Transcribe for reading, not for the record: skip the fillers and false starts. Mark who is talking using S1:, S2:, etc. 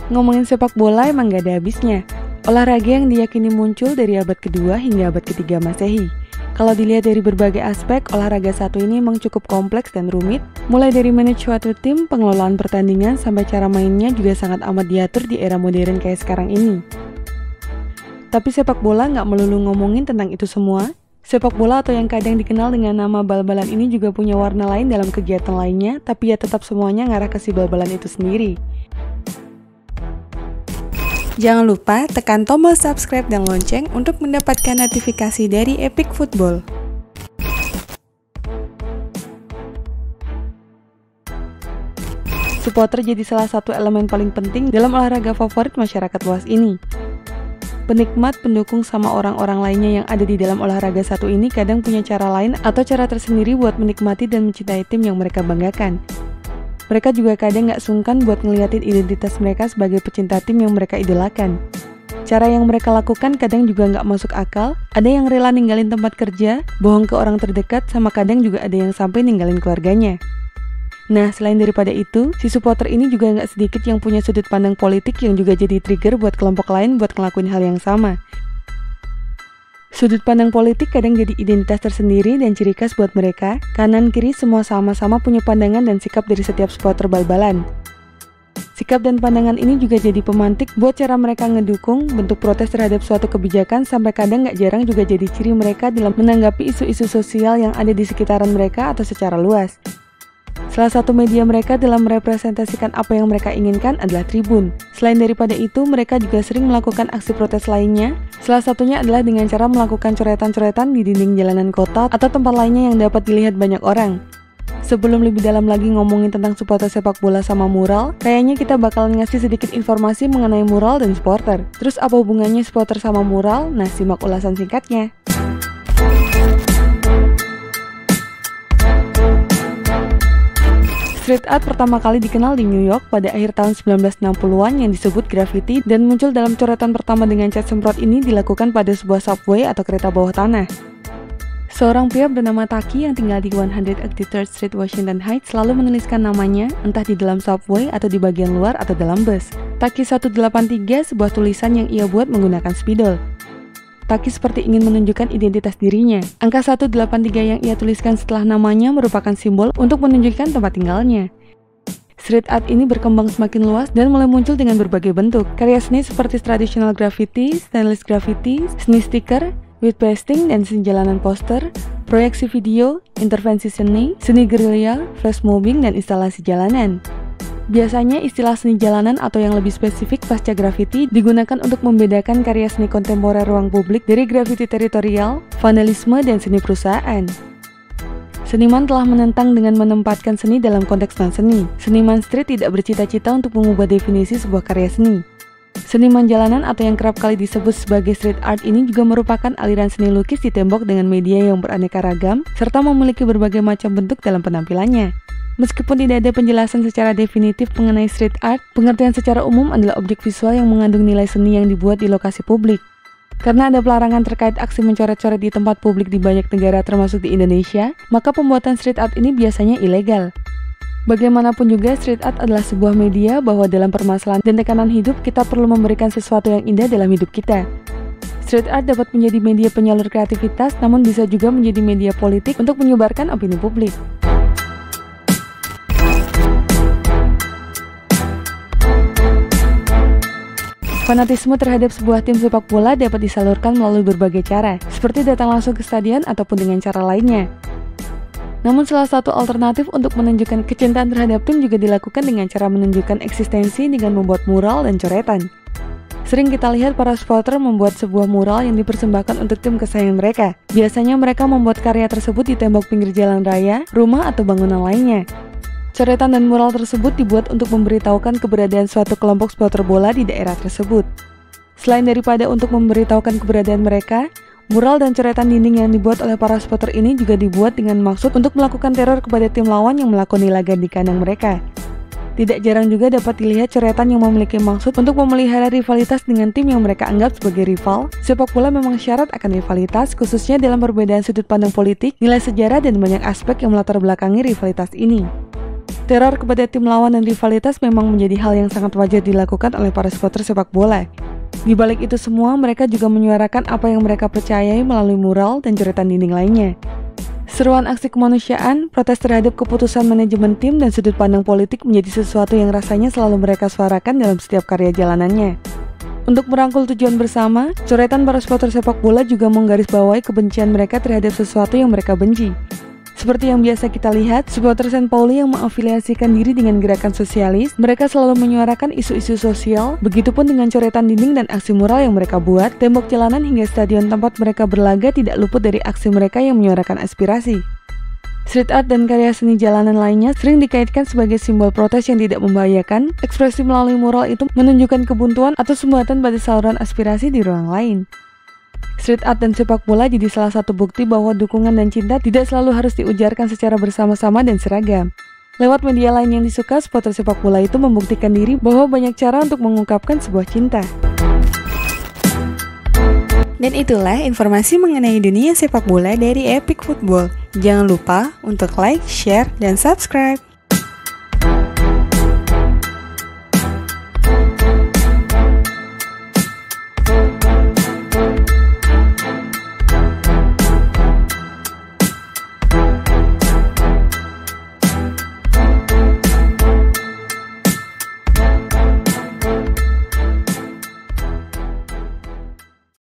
S1: Ngomongin sepak bola emang gak ada habisnya. Olahraga yang diyakini muncul dari abad kedua hingga abad ketiga Masehi. Kalau dilihat dari berbagai aspek, olahraga satu ini memang cukup kompleks dan rumit. Mulai dari manage suatu tim, pengelolaan pertandingan, sampai cara mainnya juga sangat amat diatur di era modern kayak sekarang ini. Tapi sepak bola nggak melulu ngomongin tentang itu semua. Sepak bola atau yang kadang dikenal dengan nama bal-balan ini juga punya warna lain dalam kegiatan lainnya, tapi ya tetap semuanya ngarah ke si bal-balan itu sendiri. Jangan lupa tekan tombol subscribe dan lonceng untuk mendapatkan notifikasi dari Epic Football. Supporter jadi salah satu elemen paling penting dalam olahraga favorit masyarakat luas ini. Penikmat, pendukung, sama orang-orang lainnya yang ada di dalam olahraga satu ini kadang punya cara lain atau cara tersendiri buat menikmati dan mencintai tim yang mereka banggakan. Mereka juga kadang gak sungkan buat ngeliatin identitas mereka sebagai pecinta tim yang mereka idolakan. Cara yang mereka lakukan kadang juga gak masuk akal, ada yang rela ninggalin tempat kerja, bohong ke orang terdekat, sama kadang juga ada yang sampai ninggalin keluarganya. Nah, selain daripada itu, si supporter ini juga nggak sedikit yang punya sudut pandang politik yang juga jadi trigger buat kelompok lain buat ngelakuin hal yang sama. Sudut pandang politik kadang jadi identitas tersendiri dan ciri khas buat mereka. Kanan kiri semua sama-sama punya pandangan dan sikap dari setiap supporter bal-balan. Sikap dan pandangan ini juga jadi pemantik buat cara mereka ngedukung, bentuk protes terhadap suatu kebijakan, sampai kadang nggak jarang juga jadi ciri mereka dalam menanggapi isu-isu sosial yang ada di sekitaran mereka atau secara luas. Salah satu media mereka dalam merepresentasikan apa yang mereka inginkan adalah Tribun. Selain daripada itu, mereka juga sering melakukan aksi protes lainnya. Salah satunya adalah dengan cara melakukan coretan-coretan di dinding jalanan kota atau tempat lainnya yang dapat dilihat banyak orang. Sebelum lebih dalam lagi ngomongin tentang supporter sepak bola sama mural, kayaknya kita bakal ngasih sedikit informasi mengenai mural dan supporter. Terus apa hubungannya supporter sama mural? Nah, simak ulasan singkatnya. Street art pertama kali dikenal di New York pada akhir tahun 1960-an yang disebut graffiti dan muncul dalam coretan pertama dengan cat semprot ini dilakukan pada sebuah subway atau kereta bawah tanah. Seorang pria bernama Taki yang tinggal di 183rd Street, Washington Heights selalu menuliskan namanya entah di dalam subway atau di bagian luar atau dalam bus. Taki 183 sebuah tulisan yang ia buat menggunakan spidol. Taki seperti ingin menunjukkan identitas dirinya. Angka 183 yang ia tuliskan setelah namanya merupakan simbol untuk menunjukkan tempat tinggalnya. Street art ini berkembang semakin luas dan mulai muncul dengan berbagai bentuk. Karya seni seperti traditional graffiti, stainless graffiti, seni stiker, wheat pasting, dan seni jalanan poster, proyeksi video, intervensi seni gerilya, flash mobbing, dan instalasi jalanan. Biasanya istilah seni jalanan atau yang lebih spesifik pasca graffiti digunakan untuk membedakan karya seni kontemporer ruang publik dari graffiti teritorial, vandalisme, dan seni perusahaan. Seniman telah menentang dengan menempatkan seni dalam konteks non-seni. Seniman street tidak bercita-cita untuk mengubah definisi sebuah karya seni. Seniman jalanan atau yang kerap kali disebut sebagai street art ini juga merupakan aliran seni lukis di tembok dengan media yang beraneka ragam serta memiliki berbagai macam bentuk dalam penampilannya. Meskipun tidak ada penjelasan secara definitif mengenai street art, pengertian secara umum adalah objek visual yang mengandung nilai seni yang dibuat di lokasi publik. Karena ada pelarangan terkait aksi mencoret-coret di tempat publik di banyak negara termasuk di Indonesia, maka pembuatan street art ini biasanya ilegal. Bagaimanapun juga, street art adalah sebuah media bahwa dalam permasalahan dan tekanan hidup, kita perlu memberikan sesuatu yang indah dalam hidup kita. Street art dapat menjadi media penyalur kreativitas, namun bisa juga menjadi media politik untuk menyebarkan opini publik. Fanatisme terhadap sebuah tim sepak bola dapat disalurkan melalui berbagai cara, seperti datang langsung ke stadion ataupun dengan cara lainnya. Namun salah satu alternatif untuk menunjukkan kecintaan terhadap tim juga dilakukan dengan cara menunjukkan eksistensi dengan membuat mural dan coretan. Sering kita lihat para supporter membuat sebuah mural yang dipersembahkan untuk tim kesayangan mereka. Biasanya mereka membuat karya tersebut di tembok pinggir jalan raya, rumah, atau bangunan lainnya. Coretan dan mural tersebut dibuat untuk memberitahukan keberadaan suatu kelompok supporter bola di daerah tersebut. Selain daripada untuk memberitahukan keberadaan mereka, mural dan coretan dinding yang dibuat oleh para supporter ini juga dibuat dengan maksud untuk melakukan teror kepada tim lawan yang melakoni laga di kandang mereka. Tidak jarang juga dapat dilihat coretan yang memiliki maksud untuk memelihara rivalitas dengan tim yang mereka anggap sebagai rival. Sepak bola memang syarat akan rivalitas, khususnya dalam perbedaan sudut pandang politik, nilai sejarah, dan banyak aspek yang melatar belakangi rivalitas ini. Teror kepada tim lawan dan rivalitas memang menjadi hal yang sangat wajar dilakukan oleh para supporter sepak bola. Di balik itu semua, mereka juga menyuarakan apa yang mereka percayai melalui mural dan coretan dinding lainnya. Seruan aksi kemanusiaan, protes terhadap keputusan manajemen tim, dan sudut pandang politik menjadi sesuatu yang rasanya selalu mereka suarakan dalam setiap karya jalanannya. Untuk merangkul tujuan bersama, coretan para supporter sepak bola juga menggarisbawahi kebencian mereka terhadap sesuatu yang mereka benci. Seperti yang biasa kita lihat, supporter St. Pauli yang mengafiliasikan diri dengan gerakan sosialis, mereka selalu menyuarakan isu-isu sosial, begitupun dengan coretan dinding dan aksi mural yang mereka buat, tembok jalanan hingga stadion tempat mereka berlaga tidak luput dari aksi mereka yang menyuarakan aspirasi. Street art dan karya seni jalanan lainnya sering dikaitkan sebagai simbol protes yang tidak membahayakan. Ekspresi melalui mural itu menunjukkan kebuntuan atau sumbatan pada saluran aspirasi di ruang lain. Street art dan sepak bola jadi salah satu bukti bahwa dukungan dan cinta tidak selalu harus diujarkan secara bersama-sama dan seragam. Lewat media lain yang disuka, supporter sepak bola itu membuktikan diri bahwa banyak cara untuk mengungkapkan sebuah cinta.
S2: Dan itulah informasi mengenai dunia sepak bola dari Epic Football. Jangan lupa untuk like, share, dan subscribe.